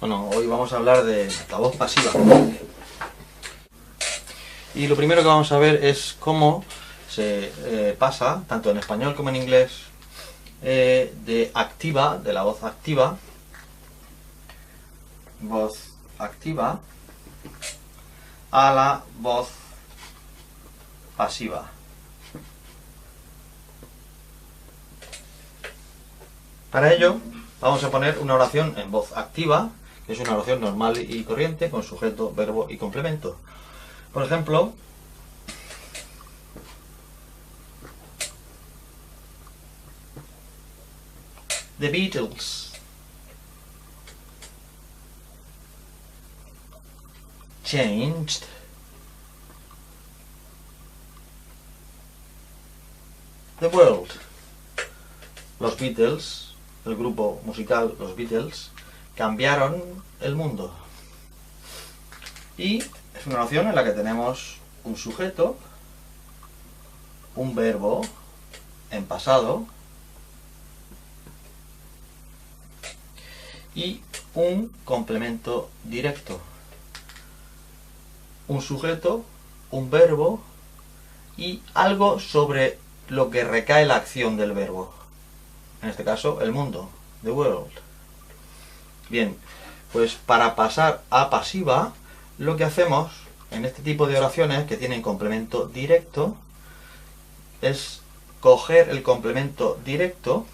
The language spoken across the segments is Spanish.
Bueno, hoy vamos a hablar de la voz pasiva. Y lo primero que vamos a ver es cómo se pasa, tanto en español como en inglés, de activa, de la voz activa, a la voz pasiva. Para ello, vamos a poner una oración en voz activa, que es una oración normal y corriente, con sujeto, verbo y complemento. Por ejemplo, The Beatles changed the world. Los Beatles, el grupo musical Los Beatles, cambiaron el mundo. Y es una oración en la que tenemos un sujeto, un verbo en pasado y un complemento directo. Un sujeto, un verbo y algo sobre lo que recae la acción del verbo. En este caso, el mundo, the world. Bien, pues para pasar a pasiva, lo que hacemos en este tipo de oraciones que tienen complemento directo es coger el complemento directo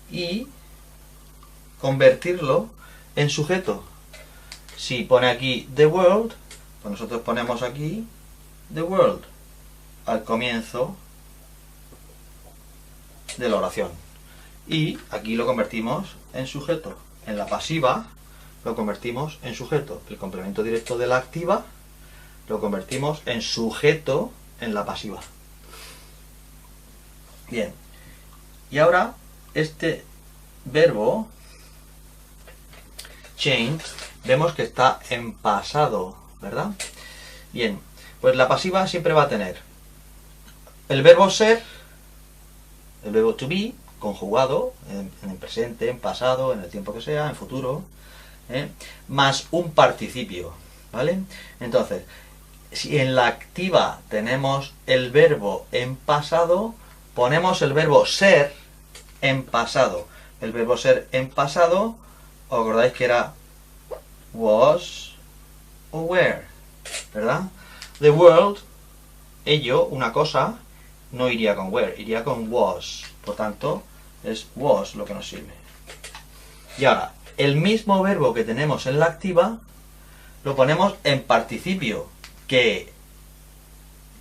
y convertirlo en sujeto. Si pone aquí the world, pues nosotros ponemos aquí the world al comienzo de la oración. Y aquí lo convertimos en sujeto. En la pasiva lo convertimos en sujeto. El complemento directo de la activa lo convertimos en sujeto en la pasiva. Bien. Y ahora este verbo change, vemos que está en pasado, ¿verdad? Bien, pues la pasiva siempre va a tener el verbo ser, el verbo to be, conjugado en el presente, en pasado, en el tiempo que sea, en futuro, más un participio, ¿vale? Entonces, si en la activa tenemos el verbo en pasado, ponemos el verbo ser en pasado. El verbo ser en pasado, ¿os acordáis que era was o were? ¿Verdad? The world, ello, una cosa, no iría con were, iría con was. Por tanto, es was lo que nos sirve. Y ahora, el mismo verbo que tenemos en la activa, lo ponemos en participio, que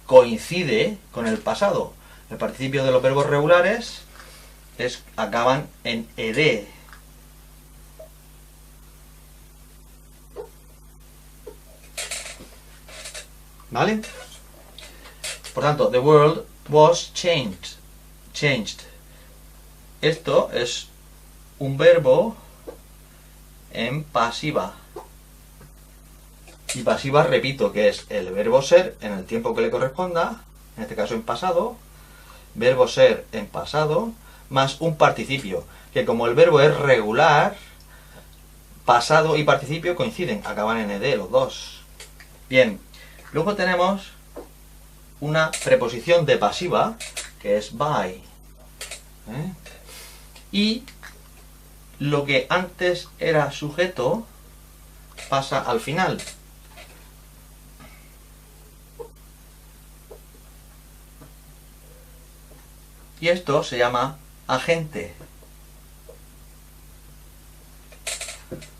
coincide con el pasado. El participio de los verbos regulares acaban en ed. ¿Vale? Por tanto, the world was changed. Esto es un verbo en pasiva. Y pasiva, repito, que es el verbo ser en el tiempo que le corresponda, en este caso en pasado, verbo ser en pasado, más un participio, que como el verbo es regular, pasado y participio coinciden, acaban en ed los dos. Bien, luego tenemos una preposición de pasiva, que es by. Y lo que antes era sujeto pasa al final. Y esto se llama agente.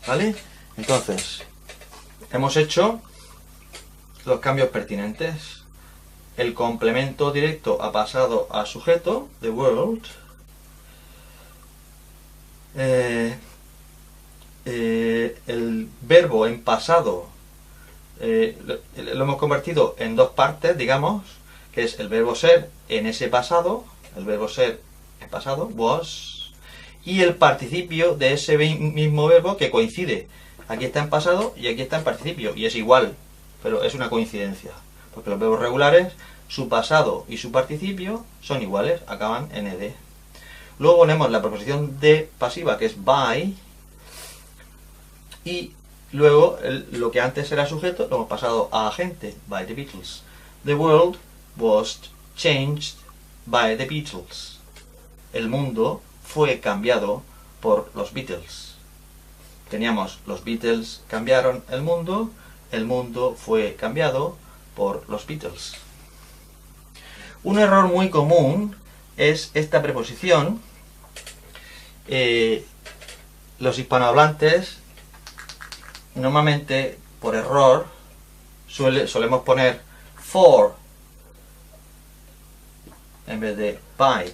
¿Vale? Entonces, hemos hecho los cambios pertinentes. El complemento directo ha pasado a sujeto, the world. El verbo en pasado lo hemos convertido en dos partes, digamos, que es el verbo ser en ese pasado, el verbo ser en pasado, was, y el participio de ese mismo verbo que coincide. Aquí está en pasado y aquí está en participio, y es igual, pero es una coincidencia, porque los verbos regulares, su pasado y su participio son iguales, acaban en ed. Luego ponemos la preposición de pasiva, que es by, Y luego lo que antes era sujeto lo hemos pasado a agente, by the Beatles. The world was changed by the Beatles. El mundo fue cambiado por los Beatles. Teníamos los Beatles cambiaron el mundo fue cambiado por los Beatles. Un error muy común es esta preposición. Los hispanohablantes normalmente por error solemos poner for en vez de by,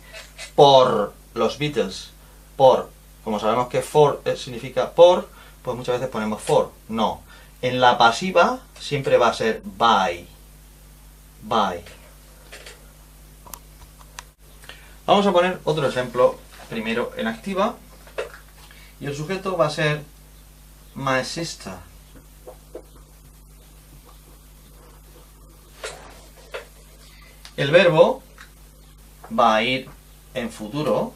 por los Beatles, por, como sabemos que for significa por, pues muchas veces ponemos for, no. En la pasiva siempre va a ser by. Vamos a poner otro ejemplo primero en activa y el sujeto va a ser my sister. El verbo va a ir en futuro.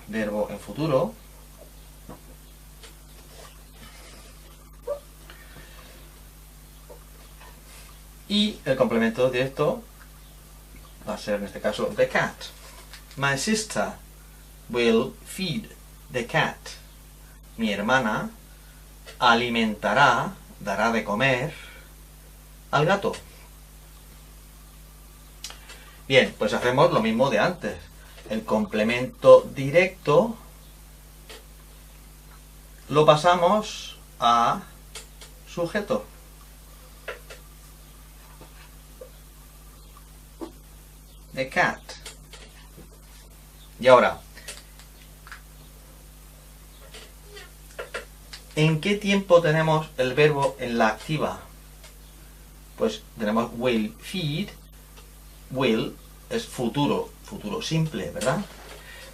Verbo en futuro. Y el complemento directo va a ser en este caso the cat. My sister will feed the cat. Mi hermana alimentará, dará de comer al gato. Bien, pues hacemos lo mismo de antes. El complemento directo lo pasamos a sujeto. The cat. Y ahora, ¿en qué tiempo tenemos el verbo en la activa? Pues tenemos will feed. Will es futuro simple, ¿verdad?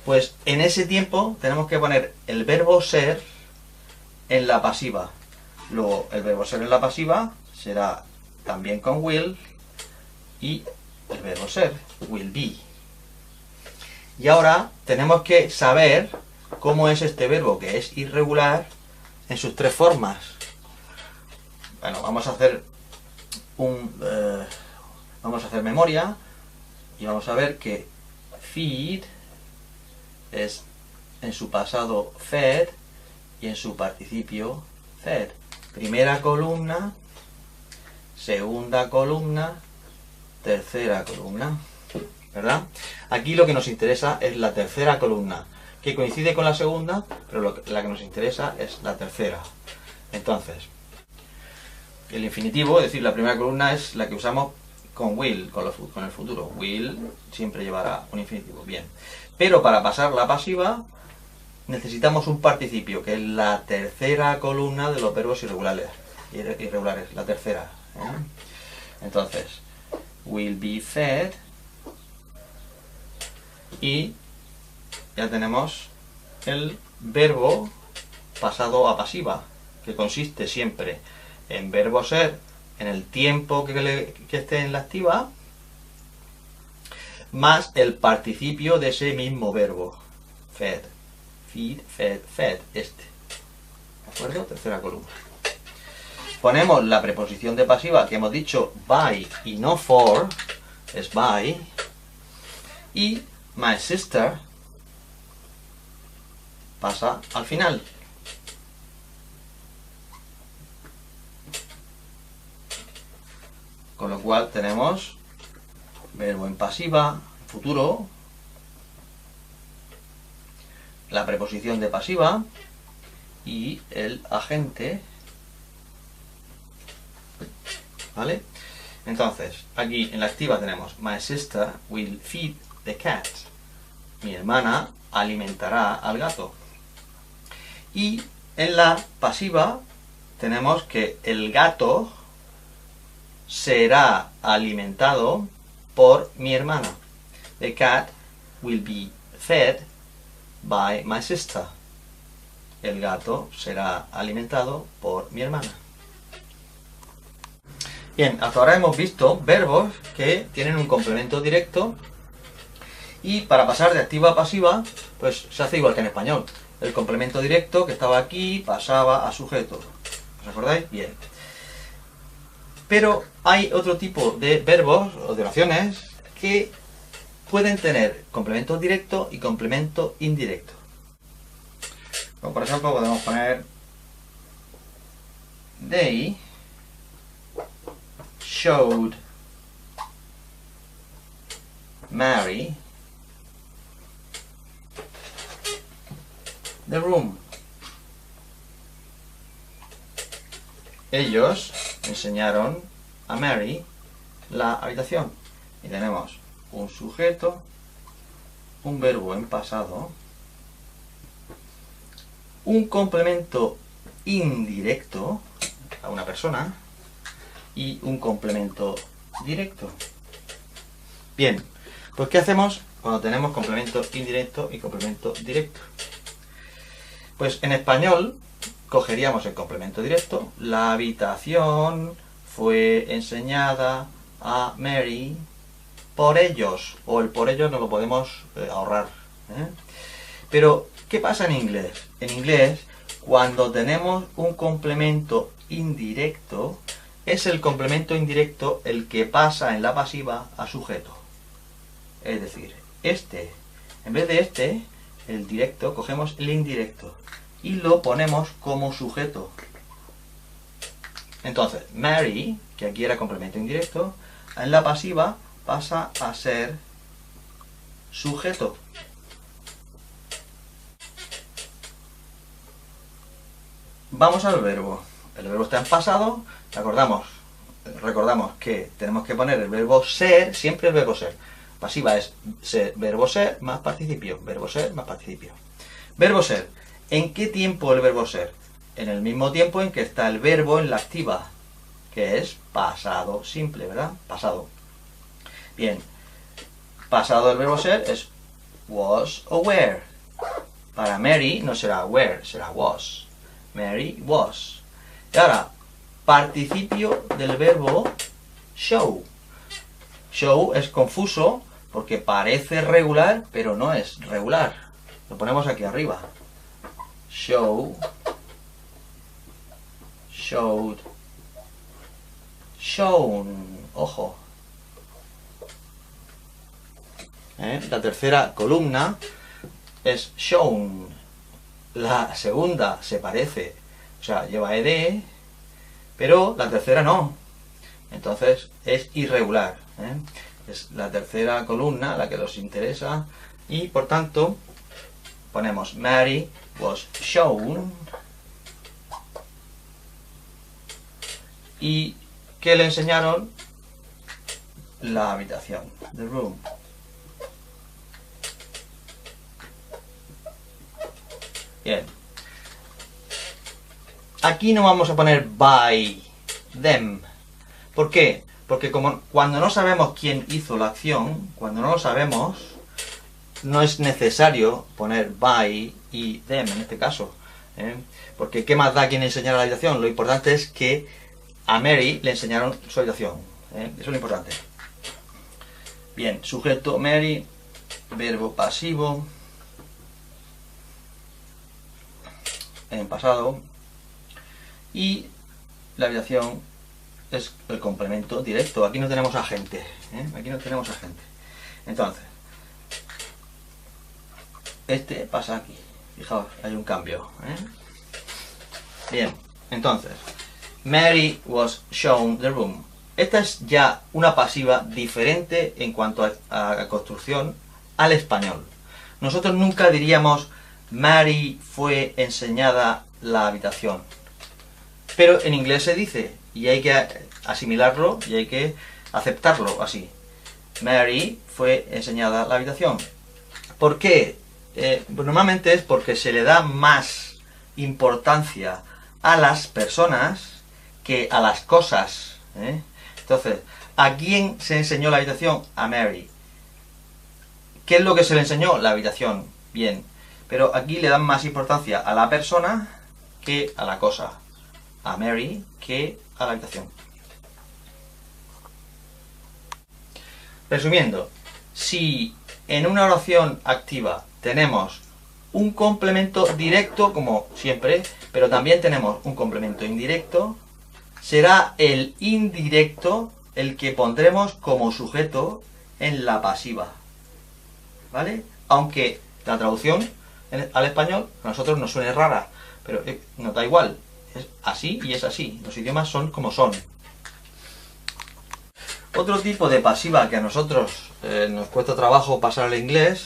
Pues en ese tiempo tenemos que poner el verbo ser en la pasiva. Luego el verbo ser en la pasiva será también con will y el verbo ser, will be. Y ahora tenemos que saber cómo es este verbo que es irregular en sus tres formas. Bueno, vamos a hacer memoria y vamos a ver que feed es en su pasado fed y en su participio fed. Primera columna, segunda columna, tercera columna, ¿verdad? Aquí lo que nos interesa es la tercera columna, que coincide con la segunda, pero la que nos interesa es la tercera. Entonces, el infinitivo, es decir, la primera columna es la que usamos con will, con el futuro. Will siempre llevará un infinitivo, bien. Pero para pasar la pasiva necesitamos un participio, que es la tercera columna de los verbos irregulares, la tercera. Entonces, will be fed y ya tenemos el verbo pasado a pasiva, que consiste siempre en verbo ser en el tiempo que esté en la activa más el participio de ese mismo verbo, fed, feed, fed, fed, este, ¿de acuerdo? Tercera columna. Ponemos la preposición de pasiva que hemos dicho by y no for, es by, y my sister pasa al final. Con lo cual tenemos verbo en pasiva, futuro, la preposición de pasiva y el agente. ¿Vale? Entonces, aquí en la activa tenemos my sister will feed the cat. Mi hermana alimentará al gato. Y en la pasiva tenemos que el gato será alimentado por mi hermana. The cat will be fed by my sister. El gato será alimentado por mi hermana. Bien, hasta ahora hemos visto verbos que tienen un complemento directo y para pasar de activa a pasiva, pues se hace igual que en español. El complemento directo que estaba aquí pasaba a sujeto. ¿Os acordáis? Bien. Pero hay otro tipo de verbos o de oraciones que pueden tener complemento directo y complemento indirecto. Como por ejemplo podemos poner They showed Mary the room. Ellos enseñaron a Mary la habitación. Y tenemos un sujeto, un verbo en pasado, un complemento indirecto a una persona y un complemento directo. Bien, pues ¿qué hacemos cuando tenemos complemento indirecto y complemento directo? Pues en español cogeríamos el complemento directo. La habitación fue enseñada a Mary por ellos. O el por ellos no lo podemos ahorrar, ¿eh? Pero, ¿qué pasa en inglés? En inglés, cuando tenemos un complemento indirecto, es el complemento indirecto el que pasa en la pasiva a sujeto. Es decir, en vez de el directo, cogemos el indirecto y lo ponemos como sujeto. Entonces, Mary, que aquí era complemento indirecto, en la pasiva pasa a ser sujeto. Vamos al verbo. El verbo está en pasado. Recordamos que tenemos que poner el verbo ser, siempre el verbo ser. Pasiva es verbo ser más participio. Verbo ser más participio. Verbo ser. ¿En qué tiempo el verbo ser? En el mismo tiempo en que está el verbo en la activa, que es pasado simple, ¿verdad? Pasado. Bien. Pasado del verbo ser es was o were. Para Mary no será were, será was. Mary was. Y ahora, participio del verbo show. Show es confuso porque parece regular, pero no es regular. Lo ponemos aquí arriba. Show, showed, shown. Ojo. La tercera columna es shown. La segunda se parece, o sea, lleva ed, pero la tercera no. Entonces es irregular, ¿eh? Es la tercera columna la que nos interesa y por tanto ponemos Mary was shown. ¿Y qué le enseñaron? La habitación, the room. Bien. Aquí no vamos a poner by them. ¿Por qué? Porque cuando no sabemos quién hizo la acción, cuando no lo sabemos, no es necesario poner by y them en este caso, ¿eh? Porque ¿qué más da quién enseñara la habitación? Lo importante es que a Mary le enseñaron su habitación, ¿eh? Eso es lo importante. Bien, sujeto Mary, verbo pasivo, en pasado, y la habitación es el complemento directo. Aquí no tenemos agente, ¿eh? Aquí no tenemos agente. Entonces, pasa aquí. Fijaos, hay un cambio, ¿eh? Bien, entonces, Mary was shown the room. Esta es ya una pasiva diferente en cuanto a construcción al español. Nosotros nunca diríamos Mary fue enseñada la habitación. Pero en inglés se dice, y hay que asimilarlo y hay que aceptarlo así. Mary fue enseñada la habitación. ¿Por qué? Pues normalmente es porque se le da más importancia a las personas que a las cosas, ¿eh? Entonces, ¿a quién se enseñó la habitación? A Mary. ¿Qué es lo que se le enseñó? La habitación. Bien. Pero aquí le dan más importancia a la persona que a la cosa. A Mary que a la habitación. Resumiendo, si en una oración activa tenemos un complemento directo, como siempre, pero también tenemos un complemento indirecto, será el indirecto el que pondremos como sujeto en la pasiva. ¿Vale? Aunque la traducción al español a nosotros nos suene rara, pero nos da igual. Es así y es así. Los idiomas son como son. Otro tipo de pasiva que a nosotros nos cuesta trabajo pasar al inglés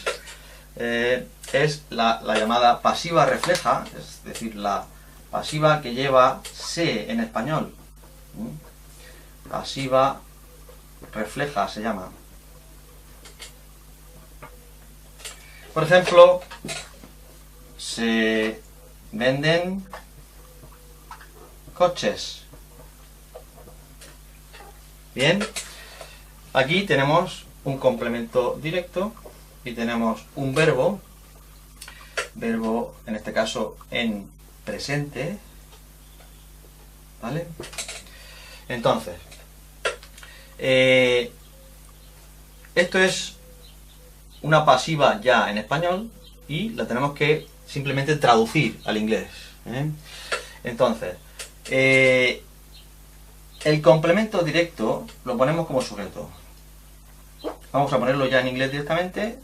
es la llamada pasiva refleja, es decir, la pasiva que lleva se en español. Pasiva refleja se llama. Por ejemplo, se venden coches. Bien, aquí tenemos un complemento directo y tenemos un verbo en este caso en presente, ¿vale? Entonces, esto es una pasiva ya en español y la tenemos que simplemente traducir al inglés, ¿eh? Entonces, el complemento directo lo ponemos como sujeto. Vamos a ponerlo ya en inglés directamente,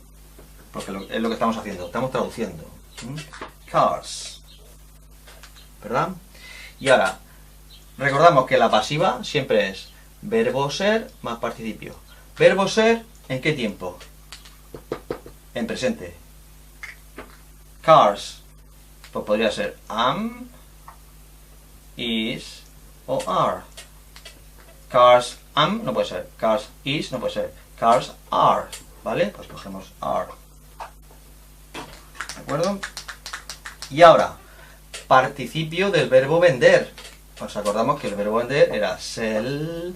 porque es lo que estamos haciendo, estamos traduciendo. Cars, ¿verdad? Y ahora, recordamos que la pasiva siempre es verbo ser más participio. ¿Verbo ser en qué tiempo? En presente. Cars, pues podría ser am, is o are. Cars am no puede ser, cars is no puede ser, cars are, ¿vale? Pues cogemos are. ¿De acuerdo? Y ahora, participio del verbo vender. Nos acordamos que el verbo vender era sell,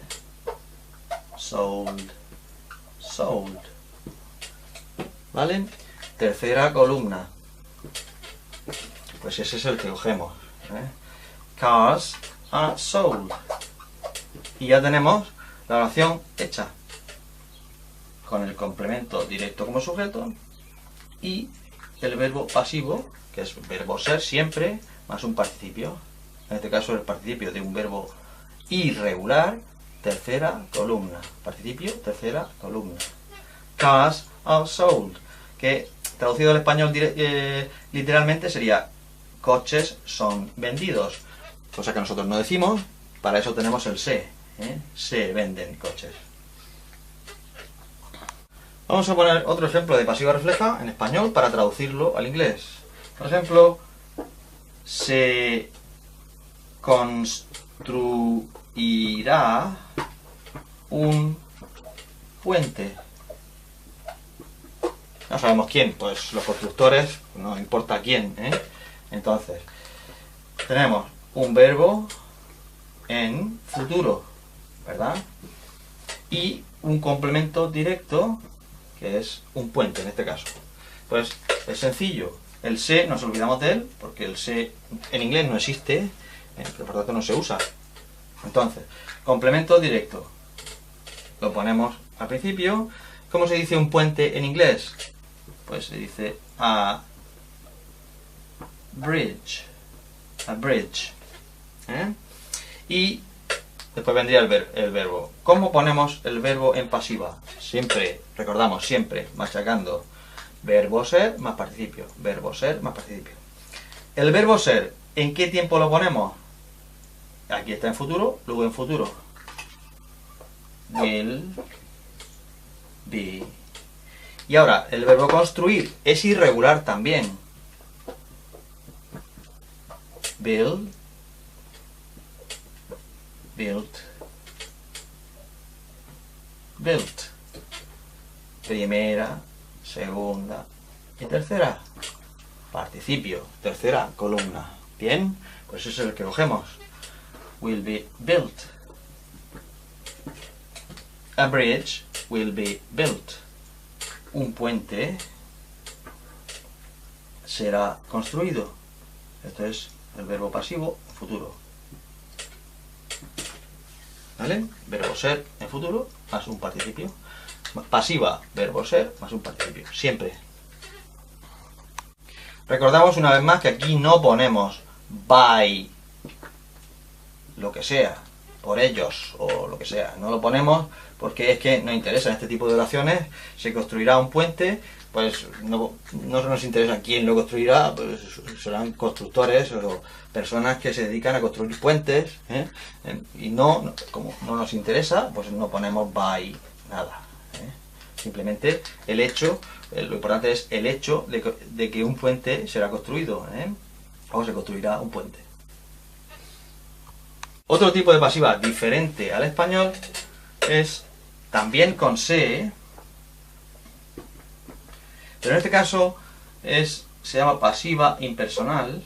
sold, sold. ¿Vale? Tercera columna. Pues ese es el que cogemos, ¿eh? Cars are sold. Y ya tenemos la oración hecha. Con el complemento directo como sujeto y el verbo pasivo, que es verbo ser siempre, más un participio. En este caso el participio de un verbo irregular, tercera columna. Participio, tercera columna. Cars are sold, que traducido al español literalmente sería coches son vendidos. Cosa que nosotros no decimos, para eso tenemos el se, ¿eh? Se venden coches. Vamos a poner otro ejemplo de pasiva refleja en español para traducirlo al inglés. Por ejemplo, se construirá un puente. No sabemos quién, pues los constructores, no importa quién, ¿eh? Entonces, tenemos un verbo en futuro, ¿verdad? Y un complemento directo, que es un puente en este caso. Pues es sencillo. El se, nos olvidamos de él, porque el se en inglés no existe, por lo tanto no se usa. Entonces, complemento directo. Lo ponemos al principio. ¿Cómo se dice un puente en inglés? Pues se dice a bridge. A bridge. ¿Eh? Y después vendría el verbo. ¿Cómo ponemos el verbo en pasiva? Siempre, recordamos, siempre machacando. Verbo ser más participio. Verbo ser más participio. El verbo ser, ¿en qué tiempo lo ponemos? Aquí está en futuro, luego en futuro. Will be. Y ahora, el verbo construir es irregular también. Build, built, built. Primera, segunda y tercera. Participio, tercera columna. Bien, pues ese es el que cogemos. Will be built. A bridge will be built. Un puente será construido. Esto es el verbo pasivo en futuro. ¿Vale? Verbo ser en futuro más un participio. Pasiva, verbo ser, más un participio. Siempre. Recordamos una vez más que aquí no ponemos by, lo que sea, por ellos o lo que sea. No lo ponemos porque es que no interesa. En este tipo de oraciones se construirá un puente, pues no nos interesa quién lo construirá, pues serán constructores o personas que se dedican a construir puentes, ¿eh? Y no, como no nos interesa, pues no ponemos by nada. Simplemente el hecho, lo importante es el hecho de que un puente será construido, o se construirá un puente. Otro tipo de pasiva diferente al español es también con se, pero en este caso se llama pasiva impersonal.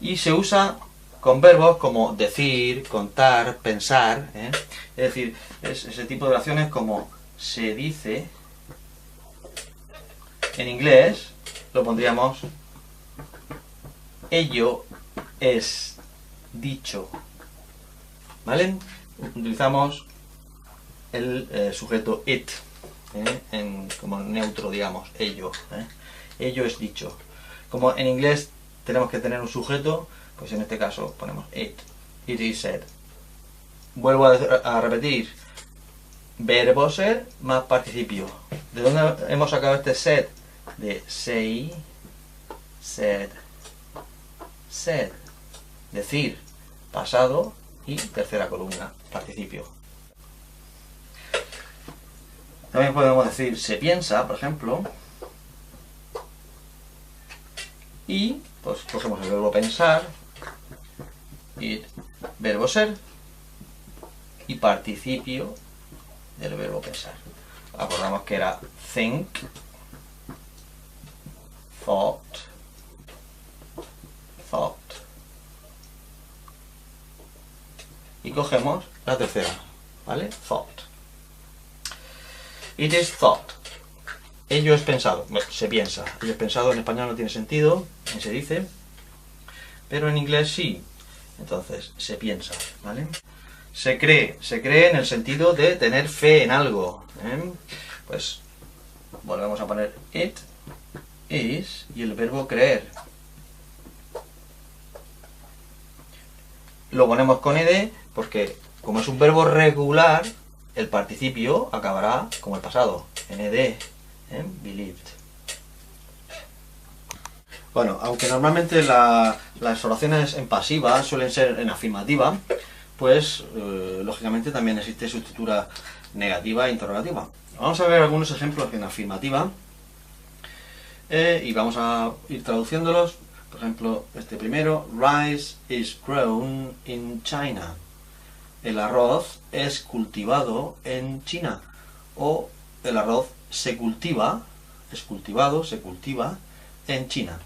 Y se usa con verbos como decir, contar, pensar, Es decir, es ese tipo de oraciones como se dice. En inglés lo pondríamos ello es dicho, ¿vale? Utilizamos el sujeto it, como neutro, digamos, ello, ello es dicho. Como en inglés tenemos que tener un sujeto, pues en este caso ponemos it is said. Vuelvo a repetir, verbo ser más participio. ¿De dónde hemos sacado este said? De say, said, said. Decir, pasado y tercera columna, participio. También podemos decir se piensa, por ejemplo. Y pues cogemos el verbo pensar, y verbo ser y participio del verbo pensar. Acordamos que era think, thought, thought. Y cogemos la tercera, ¿vale? Thought. It is thought. Ello es pensado. Bueno, se piensa. Ello es pensado en español no tiene sentido, ni se dice, pero en inglés sí. Entonces, se piensa, ¿vale? Se cree en el sentido de tener fe en algo, Pues volvemos a poner it is y el verbo creer. Lo ponemos con ed porque como es un verbo regular, el participio acabará como el pasado, en ed, believed. Bueno, aunque normalmente las oraciones en pasiva suelen ser en afirmativa, pues lógicamente también existe su estructura negativa e interrogativa. Vamos a ver algunos ejemplos en afirmativa y vamos a ir traduciéndolos. Por ejemplo, este primero, rice is grown in China. El arroz es cultivado en China. O el arroz se cultiva, es cultivado, se cultiva en China.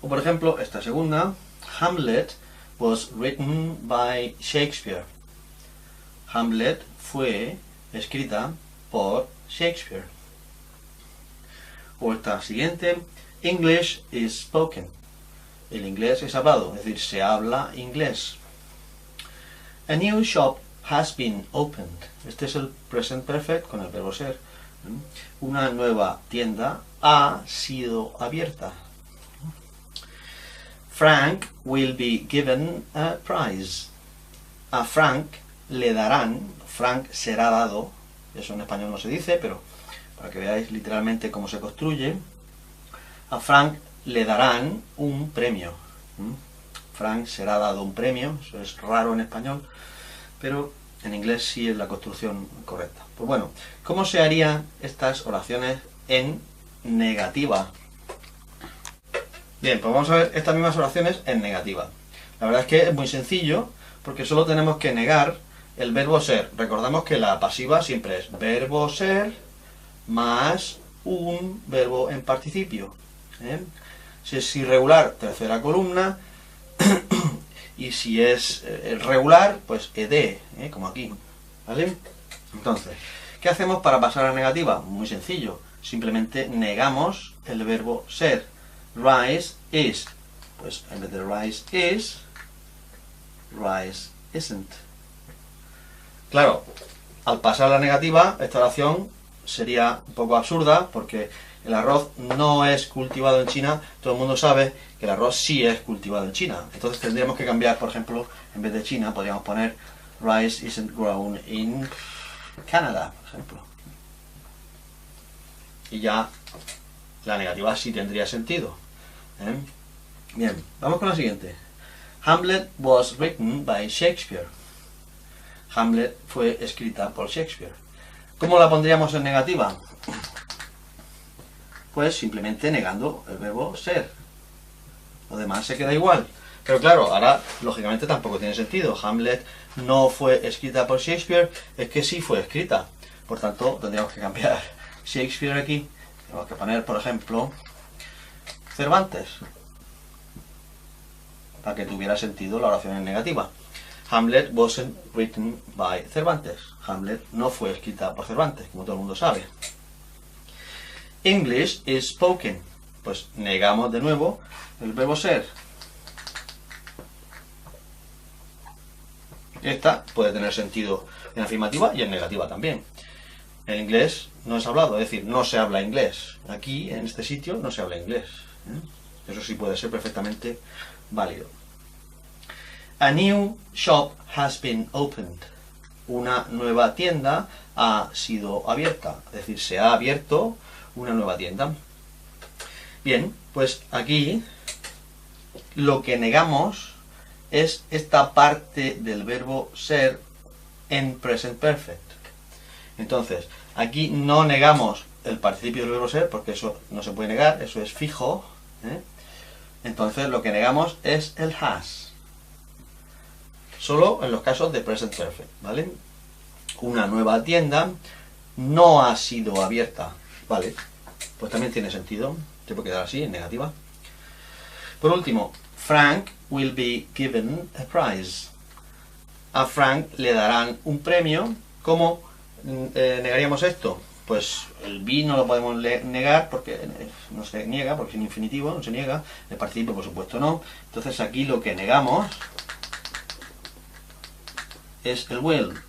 O por ejemplo, esta segunda, Hamlet was written by Shakespeare. Hamlet fue escrita por Shakespeare. O esta siguiente, English is spoken. El inglés es hablado, es decir, se habla inglés. A new shop has been opened. Este es el present perfect con el verbo ser. Una nueva tienda ha sido abierta. Frank will be given a prize. A Frank le darán, Frank será dado, eso en español no se dice, pero para que veáis literalmente cómo se construye, a Frank le darán un premio. Frank será dado un premio, eso es raro en español, pero en inglés sí es la construcción correcta. Pues bueno, ¿cómo se harían estas oraciones en negativa? Bien, pues vamos a ver estas mismas oraciones en negativa. La verdad es que es muy sencillo, porque solo tenemos que negar el verbo ser. Recordamos que la pasiva siempre es verbo ser más un verbo en participio. Si es irregular, tercera columna, y si es regular, pues ed, como aquí, ¿vale? Entonces, ¿qué hacemos para pasar a negativa? Muy sencillo, simplemente negamos el verbo ser. Rice is, pues en vez de rice is, rice isn't. Claro, al pasar a la negativa, esta oración sería un poco absurda porque el arroz no es cultivado en China. Todo el mundo sabe que el arroz sí es cultivado en China. Entonces tendríamos que cambiar, por ejemplo, en vez de China, podríamos poner rice isn't grown in Canada, por ejemplo. Y ya la negativa sí tendría sentido. Bien, vamos con la siguiente. Hamlet was written by Shakespeare. Hamlet fue escrita por Shakespeare. ¿Cómo la pondríamos en negativa? Pues simplemente negando el verbo ser. Lo demás se queda igual. Pero claro, ahora lógicamente tampoco tiene sentido. Hamlet no fue escrita por Shakespeare, es que sí fue escrita. Por tanto, tendríamos que cambiar Shakespeare aquí. Tenemos que poner, por ejemplo, Cervantes, para que tuviera sentido la oración en negativa. Hamlet wasn't written by Cervantes. Hamlet no fue escrita por Cervantes, como todo el mundo sabe. English is spoken. Pues negamos de nuevo el verbo ser. Esta puede tener sentido en afirmativa y en negativa también. El inglés no es hablado, es decir, no se habla inglés. Aquí, en este sitio, no se habla inglés. Eso sí puede ser perfectamente válido. A new shop has been opened. Una nueva tienda ha sido abierta. Es decir, se ha abierto una nueva tienda. Bien, pues aquí lo que negamos es esta parte del verbo ser en present perfect. Entonces, aquí no negamos el participio del verbo ser, porque eso no se puede negar, eso es fijo. Entonces, lo que negamos es el has. Solo en los casos de present perfect, ¿vale? Una nueva tienda no ha sido abierta, ¿vale? Pues también tiene sentido, se puede quedar así, en negativa. Por último, Frank will be given a prize. A Frank le darán un premio. ¿Cómo negaríamos esto? Pues el be no lo podemos negar porque no se niega, porque es en infinitivo, no se niega. El participio, por supuesto, no. Entonces aquí lo que negamos es el will.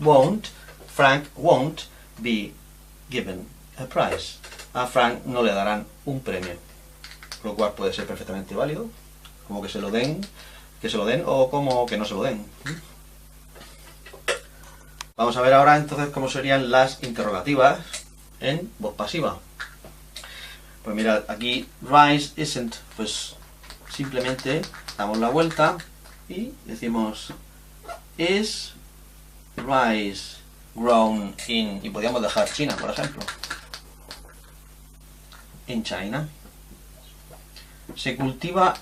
Won't, Frank won't be given a prize. A Frank no le darán un premio, lo cual puede ser perfectamente válido, como que se lo den, o como que no se lo den. Vamos a ver ahora entonces cómo serían las interrogativas en voz pasiva. Pues mirad, aquí rice isn't, pues simplemente damos la vuelta y decimos is rice grown in, y podríamos dejar China, por ejemplo. In China. Se cultiva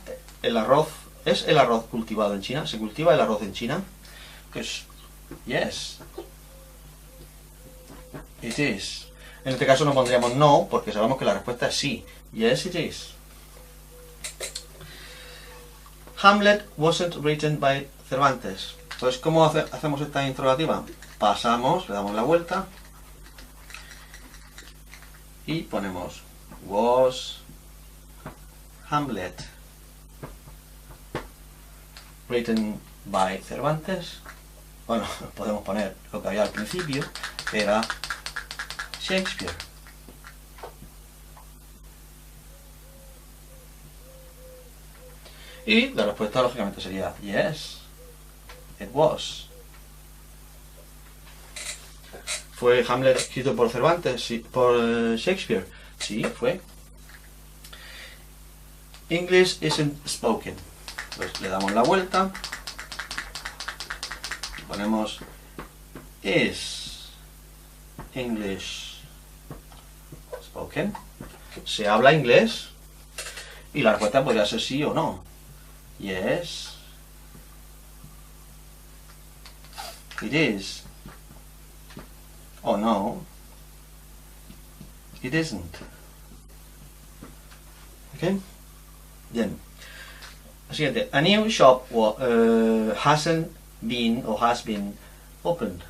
el arroz. ¿Es el arroz cultivado en China? ¿Se cultiva el arroz en China? Pues, yes. It is. En este caso no pondríamos no, porque sabemos que la respuesta es sí. Yes, it is. Hamlet wasn't written by Cervantes. Entonces, ¿cómo hacemos esta interrogativa? Pasamos, le damos la vuelta y ponemos was Hamlet written by Cervantes. Bueno, podemos poner lo que había al principio, que era Shakespeare. Y la respuesta lógicamente sería yes, it was. ¿Fue Hamlet escrito por Cervantes? Sí, por Shakespeare. Sí, fue. English isn't spoken. Pues le damos la vuelta. Ponemos is English spoken. ¿Se habla inglés? Y la respuesta podría ser sí o no. Yes, it is. Oh no, it isn't. Okay? Bien. Siguiente. A new shop hasn't been or has been opened.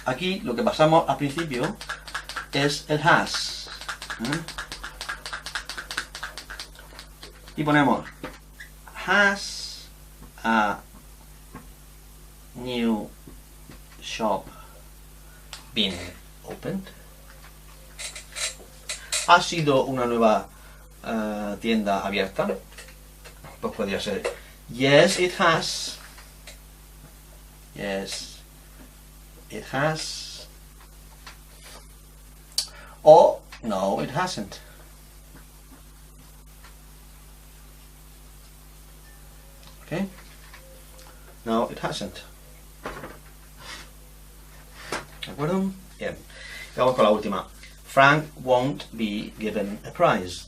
Aquí lo que pasamos al principio es el has. Y ponemos has a new shop been opened. ¿Ha sido una nueva tienda abierta? Pues podría ser yes, it has. Yes, it has. O no, it hasn't. Okay? No, it hasn't. ¿De acuerdo? Bien. Vamos con la última. Frank won't be given a prize.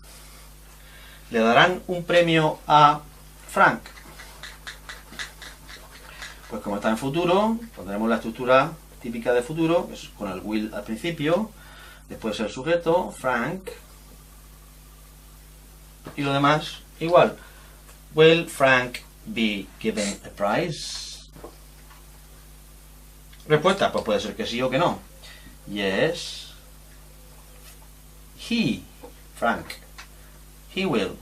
Le darán un premio a Frank. Pues como está en futuro, pondremos la estructura típica de futuro, que es con el will al principio, después el sujeto, Frank, y lo demás igual. Will Frank be given a prize? Respuesta, pues puede ser que sí o que no. Yes, he, Frank, he will.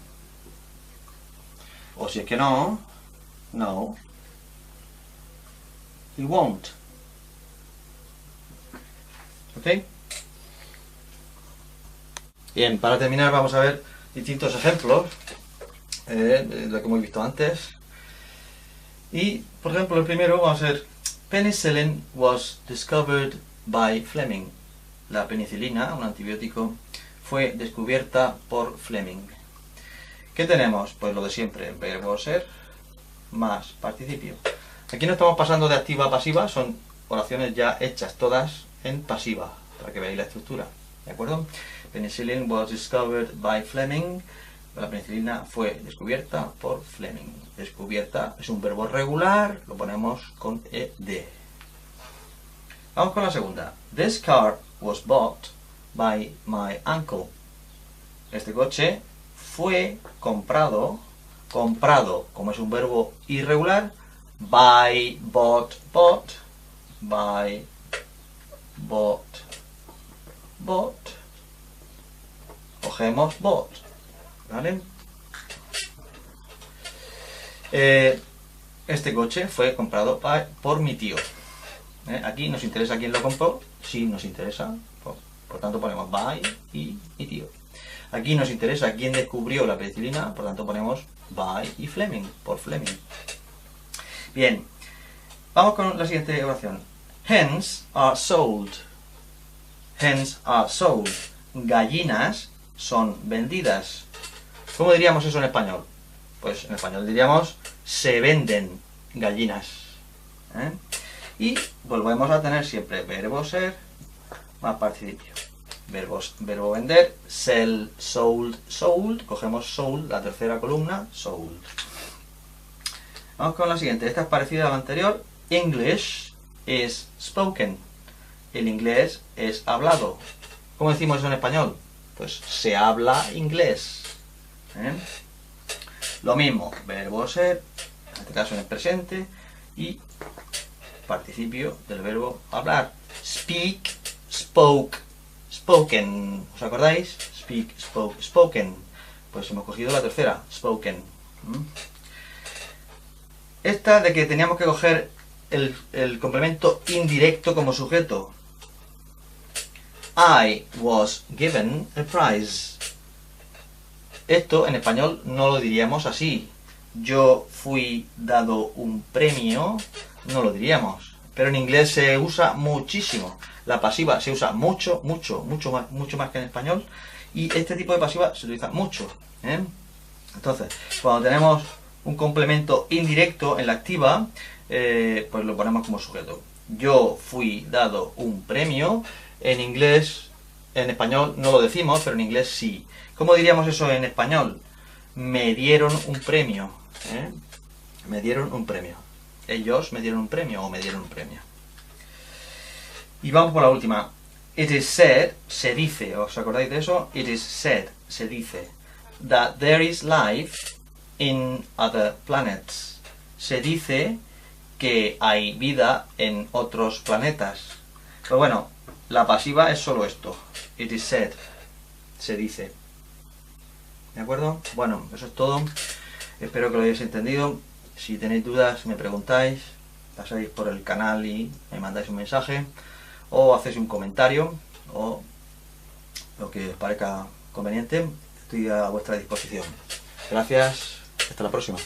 O si es que no, no, he won't. ¿Ok? Bien, para terminar vamos a ver distintos ejemplos de lo que hemos visto antes. Y, por ejemplo, el primero va a ser Penicillin was discovered by Fleming. La penicilina, un antibiótico, fue descubierta por Fleming. ¿Qué tenemos? Pues lo de siempre, verbo ser más participio. Aquí no estamos pasando de activa a pasiva, son oraciones ya hechas todas en pasiva, para que veáis la estructura. ¿De acuerdo? Penicillin was discovered by Fleming. La penicilina fue descubierta por Fleming. Descubierta es un verbo regular, lo ponemos con ed. Vamos con la segunda. This car was bought by my uncle. Este coche fue comprado, como es un verbo irregular, by, bought, by, bought, cogemos bought, ¿vale? Este coche fue comprado por mi tío. Aquí nos interesa quién lo compró, sí nos interesa, por tanto ponemos by y mi tío. Aquí nos interesa quién descubrió la penicilina, por tanto ponemos by y Fleming, por Fleming. Bien, vamos con la siguiente oración. Hens are sold. Hens are sold. Gallinas son vendidas. ¿Cómo diríamos eso en español? Pues en español diríamos se venden gallinas. Y volvemos a tener siempre verbo ser más participio. Verbo vender, sell, sold, sold. Cogemos sold, la tercera columna, sold. Vamos con la siguiente. Esta es parecida a la anterior. English is spoken. El inglés es hablado. ¿Cómo decimos eso en español? Pues se habla inglés. Lo mismo, verbo ser, en este caso en el presente, y participio del verbo hablar. Speak, spoke, spoken. ¿Os acordáis? Speak, spoke, spoken. Pues hemos cogido la tercera, spoken. Esta de que teníamos que coger el complemento indirecto como sujeto. I was given a prize. Esto en español no lo diríamos así. Yo fui dado un premio, no lo diríamos. Pero en inglés se usa muchísimo. La pasiva se usa mucho más que en español. Y este tipo de pasiva se utiliza mucho. Entonces, cuando tenemos un complemento indirecto en la activa, pues lo ponemos como sujeto. Yo fui dado un premio. En inglés, en español no lo decimos, pero en inglés sí. ¿Cómo diríamos eso en español? Me dieron un premio. Me dieron un premio. Ellos me dieron un premio o me dieron un premio. Y vamos por la última. It is said, se dice, ¿os acordáis de eso? It is said, se dice, that there is life in other planets. Se dice que hay vida en otros planetas. Pero bueno, la pasiva es solo esto. It is said, se dice. ¿De acuerdo? Bueno, eso es todo. Espero que lo hayáis entendido. Si tenéis dudas, me preguntáis, pasáis por el canal y me mandáis un mensaje, o hacéis un comentario, o lo que os parezca conveniente. Estoy a vuestra disposición. Gracias, hasta la próxima.